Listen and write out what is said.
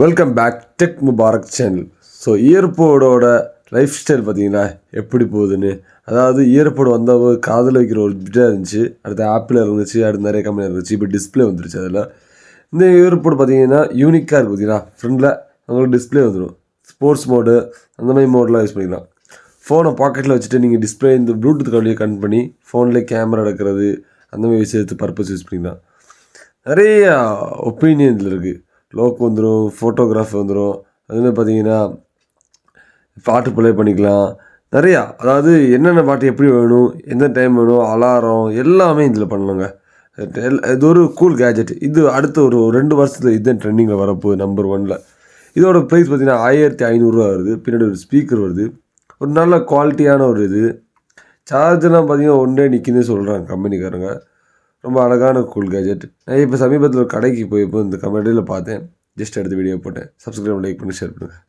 Welcome back tech Mubarak channel. So இயர்போடோட lifestyle பார்த்தீங்கன்னா எப்படி போகுதுன்னு. அதாவது இயர்போடு வந்தபோது காதில் வைக்கிற ஒரு பிட்டாக இருந்துச்சு, அடுத்து ஆப்பிள் இருந்துச்சு, அடுத்து நிறைய கம்பெனி இருந்துச்சு, இப்போ டிஸ்பிளே வந்துருச்சு. அதில் இந்த இயர்போடு பார்த்தீங்கன்னா யூனிக்காக இருக்குது. பார்த்தீங்கன்னா ஃப்ரண்டில் அவங்களுக்கு டிஸ்பிளே வந்துடும், ஸ்போர்ட்ஸ் மோடு அந்த மாதிரி மோடெலாம் யூஸ் பண்ணிக்கலாம். ஃபோனை பாக்கெட்டில் வச்சுட்டு நீங்கள் டிஸ்பிளே இந்த ப்ளூடூத் வழியாக கனெக்ட் பண்ணி ஃபோன்லேயே கேமரா எடுக்கிறது அந்த மாதிரி விஷயத்து பர்பஸ் யூஸ் பண்ணிக்கலாம். நிறைய ஒப்பீனியன் இதில் இருக்குது. லோக் வந்துடும், ஃபோட்டோகிராஃபி வந்துடும், அதுமாதிரி பார்த்தீங்கன்னா பாட்டு ப்ளே பண்ணிக்கலாம் நிறையா. அதாவது என்னென்ன பாட்டு எப்படி வேணும், எந்த டைம் வேணும், அலாரம் எல்லாமே இதில் பண்ணலாங்க. இது ஒரு கூல் கேஜெட். இது அடுத்த ஒரு 2 வருஷத்தில் இதுதான் ட்ரெண்டிங்கில் வரப்போகுது நம்பர் 1ல். இதோட ப்ரைஸ் பார்த்தீங்கன்னா 1500 வருது. பின்னாடி ஒரு ஸ்பீக்கர் வருது, ஒரு நல்ல குவாலிட்டியான ஒரு இது. சார்ஜெலாம் பார்த்தீங்கன்னா ஒன்றே நிற்கிதுன்னு சொல்கிறாங்க கம்பெனிக்காரங்க. ரொம்ப அழகான கூல் கேஜெட். நான் இப்போ சமீபத்தில் ஒரு கடைக்கு போய் இந்த கமெண்டியில் பார்த்தேன், ஜஸ்ட் எடுத்து வீடியோ போட்டேன். சப்ஸ்கிரைப், லைக் பண்ணி ஷேர் பண்ணுங்கள்.